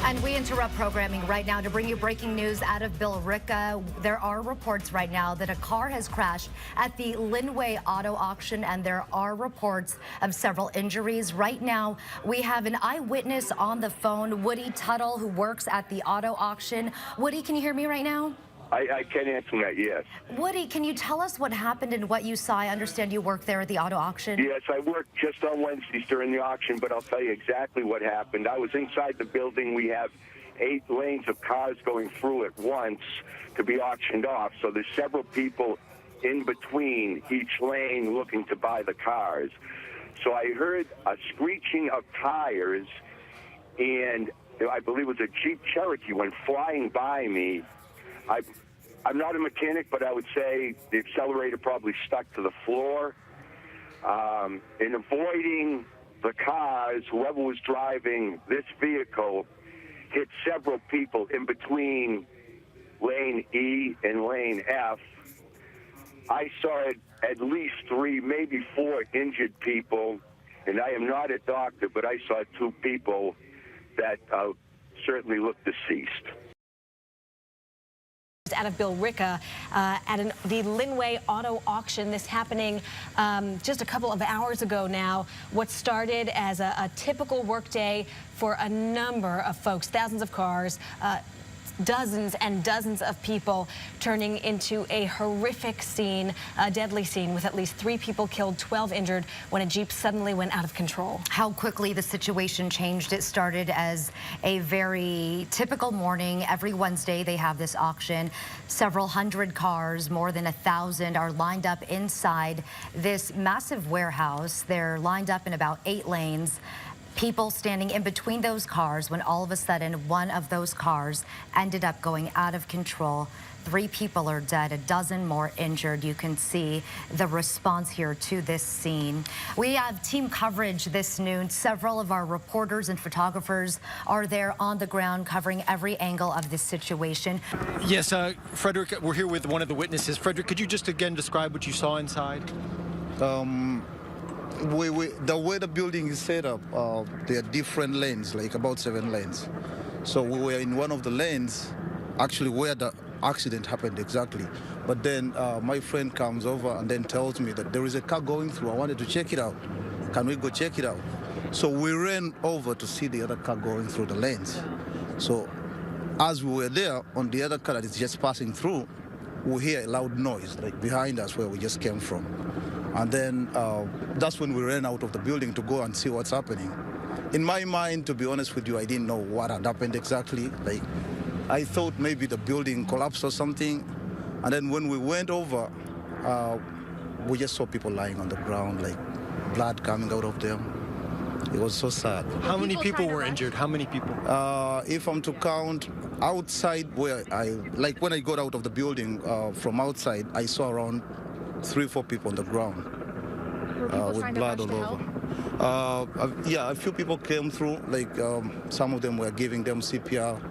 And we interrupt programming right now to bring you breaking news out of Billerica. There are reports right now that a car has crashed at the Linway Auto Auction, and there are reports of several injuries. Right now, we have an eyewitness on the phone, Woody Tuttle, who works at the auto auction. Woody, can you hear me right now? I can answer that, yes. Woody, can you tell us what happened and what you saw? I understand you work there at the auto auction. Yes, I work just on Wednesdays during the auction, but I'll tell you exactly what happened. I was inside the building. We have 8 lanes of cars going through at once to be auctioned off, so there's several people in between each lane looking to buy the cars. So I heard a screeching of tires, and I believe it was a Jeep Cherokee went flying by me. I'm not a mechanic, but I would say the accelerator probably stuck to the floor. In avoiding the cars, whoever was driving this vehicle hit several people in between lane E and lane F. I saw at least 3, maybe 4 injured people, and I am not a doctor, but I saw 2 people that certainly looked deceased. Out of Billerica at the Linway Auto Auction. This happening just a couple of hours ago now. What started as a typical workday for a number of folks, thousands of cars, dozens and dozens of people, turning into a horrific scene, a deadly scene with at least 3 people killed, 12 injured when a Jeep suddenly went out of control. How quickly the situation changed. It started as a very typical morning. Every Wednesday they have this auction. Several hundred cars, more than 1,000, are lined up inside this massive warehouse. They're lined up in about 8 lanes. People standing in between those cars when all of a sudden one of those cars ended up going out of control. 3 people are dead, a dozen more injured. You can see the response here to this scene. We have team coverage this noon. Several of our reporters and photographers are there on the ground covering every angle of this situation. Yes, Frederick, we're here with one of the witnesses. Frederick, could you just again describe what you saw inside? The way the building is set up, there are different lanes, like about 7 lanes. So we were in one of the lanes, actually where the accident happened exactly. But then my friend comes over and then tells me that there is a car going through. I wanted to check it out. Can we go check it out? So we ran over to see the other car going through the lanes. So as we were there, on the other car that is just passing through, we hear a loud noise, like behind us where we just came from. And then that's when we ran out of the building to go and see what's happening. In my mind, to be honest with you, I didn't know what had happened exactly. Like, I thought maybe the building collapsed or something. And then when we went over, we just saw people lying on the ground, like blood coming out of them. It was so sad. How many people were injured? How many people? If I'm to count, outside where when I got out of the building from outside, I saw around 3 or 4 people on the ground with blood all over. Yeah, a few people came through, like some of them were giving them CPR.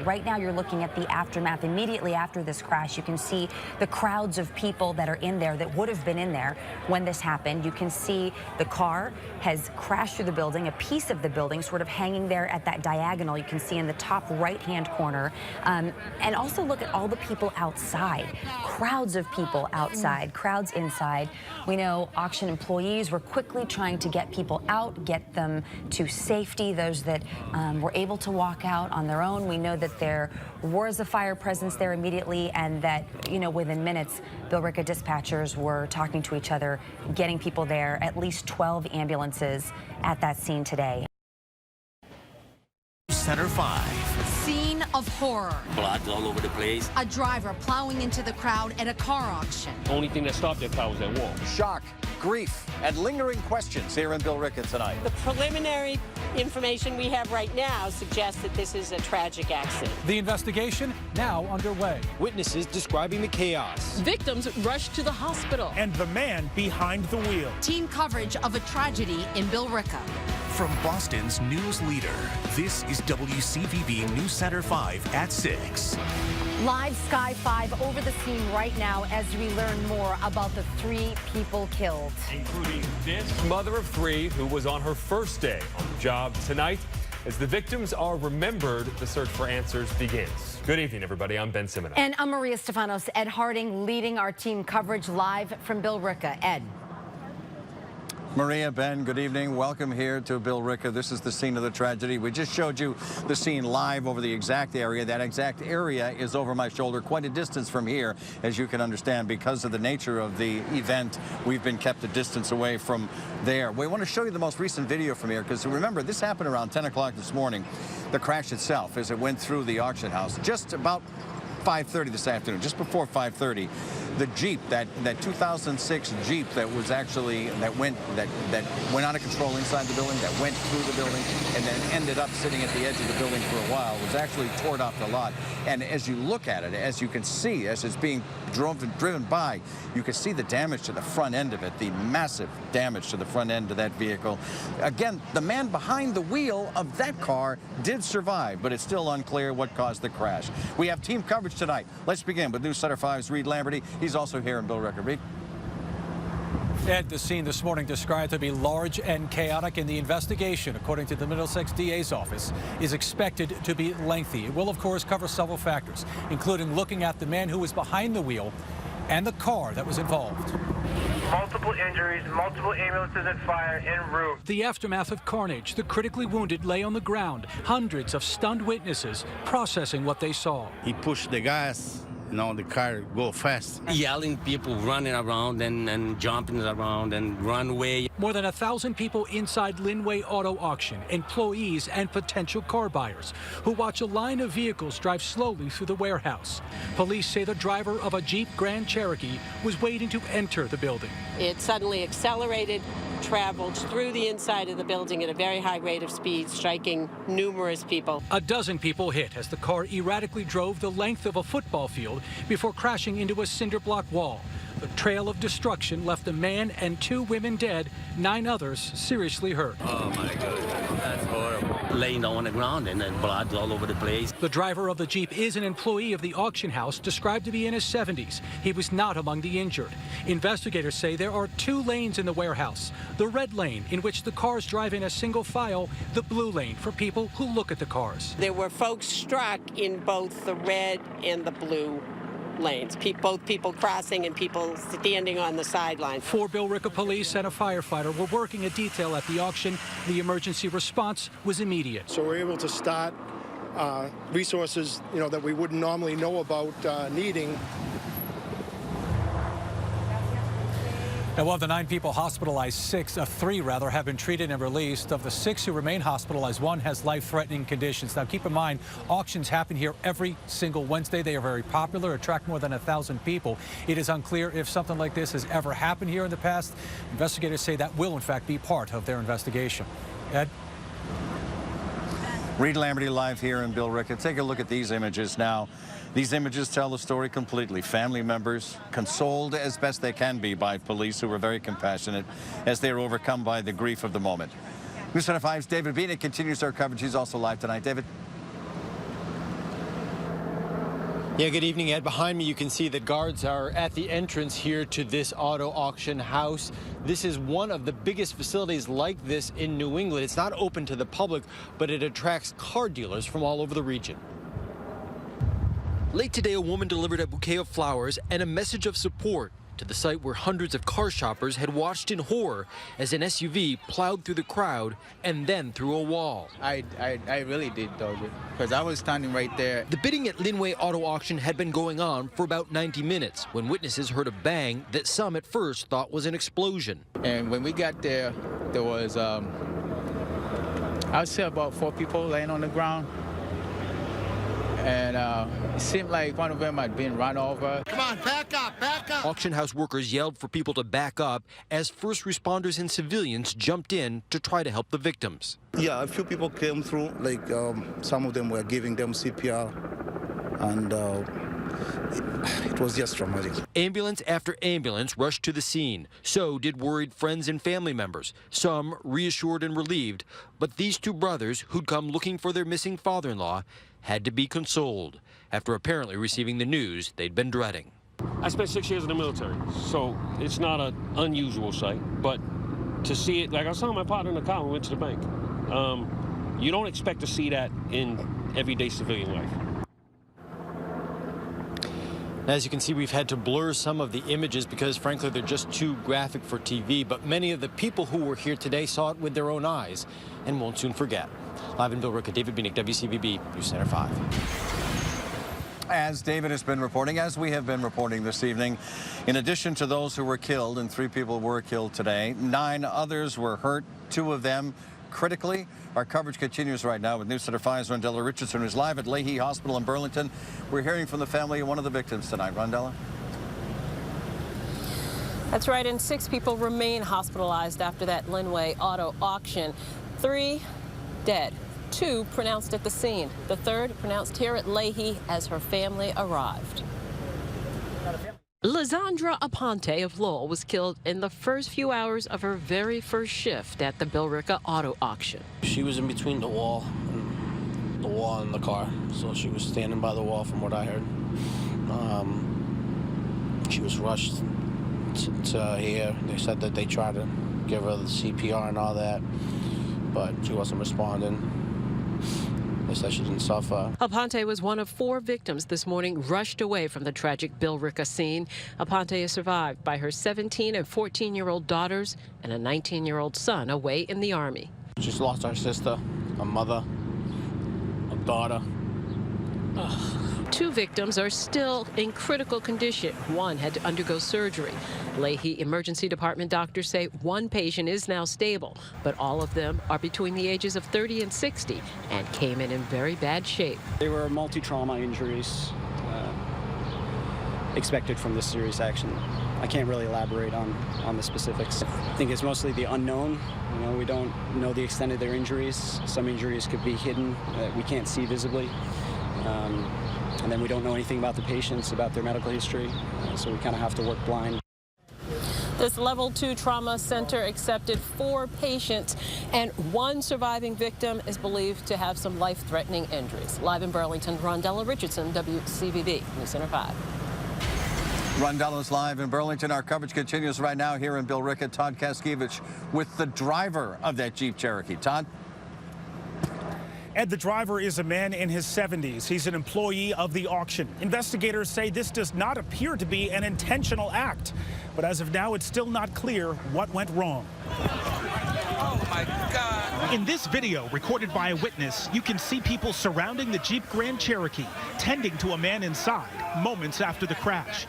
Right now you're looking at the aftermath. Immediately after this crash, you can see the crowds of people that are in there that would have been in there when this happened. You can see the car has crashed through the building, a piece of the building sort of hanging there at that diagonal you can see in the top right-hand corner. And also look at all the people outside. Crowds of people outside, crowds inside. We know auction employees were quickly trying to get people out, get them to safety, those that were able to walk out on their own. We know that there was a fire presence there immediately, and that, within minutes, Billerica dispatchers were talking to each other, getting people there. At least 12 ambulances at that scene today. Center 5. Scene of horror. Blood all over the place. A driver plowing into the crowd at a car auction. The only thing that stopped that car was that wall. Shock, grief, and lingering questions here in Billerica tonight. The preliminary information we have right now suggests that this is a tragic accident. The investigation now underway. Witnesses describing the chaos. Victims rushed to the hospital. And the man behind the wheel. Team coverage of a tragedy in Billerica. From Boston's news leader, this is WCVB News Center 5 at 6. Live Sky 5 over the scene right now as we learn more about the 3 people killed. Including this mother of 3 who was on her first day on the job tonight. As the victims are remembered, the search for answers begins. Good evening, everybody. I'm Ben Simino. And I'm Maria Stefanos. Ed Harding leading our team coverage live from Bill Ricca. Ed. Maria, Ben, good evening. Welcome here to Bill Ricca. This is the scene of the tragedy. We just showed you the scene live over the exact area. That exact area is over my shoulder, quite a distance from here, as you can understand. Because of the nature of the event, we've been kept a distance away from there. We want to show you the most recent video from here, because remember, this happened around 10 o'clock this morning. The crash itself, as it went through the auction house, just about 5:30 this afternoon, just before 5:30, the Jeep, that 2006 Jeep that was actually, that went out of control inside the building, that went through the building, and then ended up sitting at the edge of the building for a while, was actually torn off the lot. And as you look at it, as you can see, as it's being driven by, you can see the damage to the front end of it, the massive damage to the front end of that vehicle. Again, the man behind the wheel of that car did survive, but it's still unclear what caused the crash. We have team coverage tonight. Let's begin with News Center 5's Reed Lamberty. He's also here in Bill Ricca. Reed. Ed, the scene this morning described to be large and chaotic, and the investigation, according to the Middlesex DA's office, is expected to be lengthy. It will, of course, cover several factors, including looking at the man who was behind the wheel and the car that was involved. Multiple injuries, multiple ambulances and fire en route. The aftermath of carnage, the critically wounded lay on the ground, hundreds of stunned witnesses processing what they saw. He pushed the gas. You know, the car go fast. Yelling, people running around and jumping around and run away. More than 1,000 people inside Linway Auto Auction, employees and potential car buyers who watch a line of vehicles drive slowly through the warehouse. Police say the driver of a Jeep Grand Cherokee was waiting to enter the building. It suddenly accelerated, traveled through the inside of the building at a very high rate of speed, striking numerous people. A dozen people hit as the car erratically drove the length of a football field before crashing into a cinder block wall. The trail of destruction left a man and 2 women dead, 9 others seriously hurt. Oh my God, that's horrible. Laying down on the ground and then blood all over the place. The driver of the Jeep is an employee of the auction house, described to be in his 70s. He was not among the injured. Investigators say there are 2 lanes in the warehouse. The red lane, in which the cars drive in a single file, the blue lane for people who look at the cars. There were folks struck in both the red and the blue lanes, both people crossing and people standing on the sidelines. 4 Bill Ricca police and a firefighter were working a detail at the auction. The emergency response was immediate. So we're able to start resources, that we wouldn't normally know about needing. Now, of the 9 people hospitalized, 3 have been treated and released. Of the 6 who remain hospitalized, 1 has life-threatening conditions. Now, keep in mind, auctions happen here every single Wednesday. They are very popular, attract more than 1,000 people. It is unclear if something like this has ever happened here in the past. Investigators say that will, in fact, be part of their investigation. Ed? Reed Lamberty live here in Bill Ricca. Take a look at these images now. These images tell the story completely. Family members consoled as best they can be by police, who were very compassionate as they are overcome by the grief of the moment. News Center 5's David Bean continues our coverage. He's also live tonight. David? Yeah, good evening, Ed. Behind me, you can see that guards are at the entrance here to this auto auction house. This is one of the biggest facilities like this in New England. It's not open to the public, but it attracts car dealers from all over the region. Late today, a woman delivered a bouquet of flowers and a message of support to the site where hundreds of car shoppers had watched in horror as an SUV plowed through the crowd and then through a wall. I really did, though, because I was standing right there. The bidding at Linway Auto Auction had been going on for about 90 minutes when witnesses heard a bang that some at first thought was an explosion. And when we got there, there was, I would say about 4 people laying on the ground. And it seemed like one of them had been run over. Come on, back up, back up. Auction house workers yelled for people to back up as first responders and civilians jumped in to try to help the victims. Yeah, a few people came through, like some of them were giving them CPR, and it was just traumatic. Ambulance after ambulance rushed to the scene. So did worried friends and family members, some reassured and relieved. But these 2 brothers who'd come looking for their missing father-in-law had to be consoled after apparently receiving the news they'd been dreading. I spent 6 years in the military, so it's not an unusual sight, but to see it, like I saw my partner in the car when we went to the bank. You don't expect to see that in everyday civilian life. As you can see, we've had to blur some of the images because, frankly, they're just too graphic for TV. But many of the people who were here today saw it with their own eyes and won't soon forget. Live in Billerica, David Bieniek, WCVB News Center 5. As David has been reporting, as we have been reporting this evening, in addition to those who were killed, and 3 people were killed today, 9 others were hurt, 2 of them critically. Our coverage continues right now with News Center 5's Rondella Richardson, who's live at Leahy Hospital in Burlington. We're hearing from the family of one of the victims tonight. Rondella? That's right, and 6 people remain hospitalized after that Linway auto auction. 3 dead, 2 pronounced at the scene. The 3rd pronounced here at Leahy as her family arrived. Lizandra Aponte of Lowell was killed in the first few hours of her very first shift at the Billerica auto auction. She was in between the wall and the car, so she was standing by the wall from what I heard. She was rushed to here. They said that they tried to give her the CPR and all that, but she wasn't responding. They said she didn't suffer. Aponte was one of 4 victims this morning rushed away from the tragic Billerica scene. Aponte is survived by her 17 and 14-year-old daughters and a 19-year-old son away in the Army. Just lost our sister, a mother, a daughter. 2 victims are still in critical condition. 1 had to undergo surgery. Leahy Emergency Department doctors say 1 patient is now stable, but all of them are between the ages of 30 and 60 and came in very bad shape. They were multi-trauma injuries expected from this serious action. I can't really elaborate on the specifics. I think it's mostly the unknown. You know, we don't know the extent of their injuries. Some injuries could be hidden that we can't see visibly. And then we don't know anything about the patients, about their medical history, so we kind of have to work blind. This level 2 trauma center accepted 4 patients, and 1 surviving victim is believed to have some life-threatening injuries. Live in Burlington, Rondella Richardson, WCVB News Center 5. Rondella's live in Burlington. Our coverage continues right now here in Billerica. Todd Kaskiewicz with the driver of that Jeep Cherokee. Todd? Ed, the driver is a man in his 70s. He's an employee of the auction. Investigators say this does not appear to be an intentional act. But as of now, it's still not clear what went wrong. Oh, my God. In this video, recorded by a witness, you can see people surrounding the Jeep Grand Cherokee, tending to a man inside moments after the crash.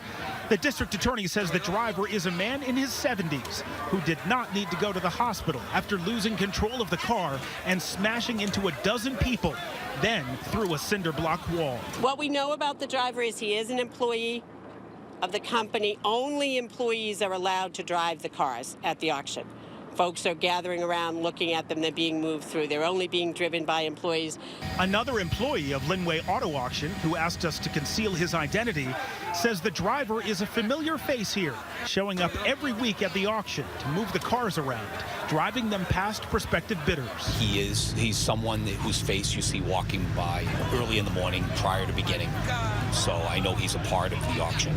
The district attorney says the driver is a man in his 70s who did not need to go to the hospital after losing control of the car and smashing into a dozen people, then through a cinder block wall. What we know about the driver is he is an employee of the company. Only employees are allowed to drive the cars at the auction. Folks are gathering around, looking at them. They're being moved through. They're only being driven by employees. Another employee of Linway Auto Auction, who asked us to conceal his identity, says the driver is a familiar face here, showing up every week at the auction to move the cars around, driving them past prospective bidders. He's someone whose face you see walking by early in the morning prior to beginning. So I know he's a part of the auction.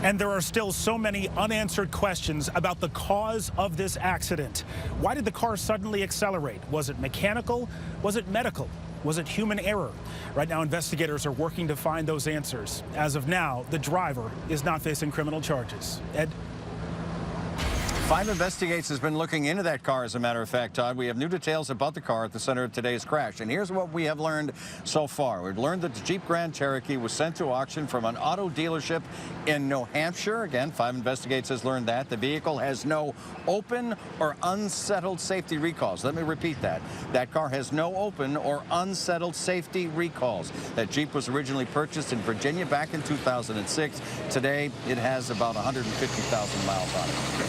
And there are still so many unanswered questions about the cause of this accident. Why did the car suddenly accelerate? Was it mechanical? Was it medical? Was it human error? Right now, investigators are working to find those answers. As of now, the driver is not facing criminal charges. Ed? 5 Investigates has been looking into that car, as a matter of fact, Todd. We have new details about the car at the center of today's crash. And here's what we have learned so far. We've learned that the Jeep Grand Cherokee was sent to auction from an auto dealership in New Hampshire. Again, 5 Investigates has learned that. The vehicle has no open or unsettled safety recalls. Let me repeat that. That car has no open or unsettled safety recalls. That Jeep was originally purchased in Virginia back in 2006. Today, it has about 150,000 miles on it.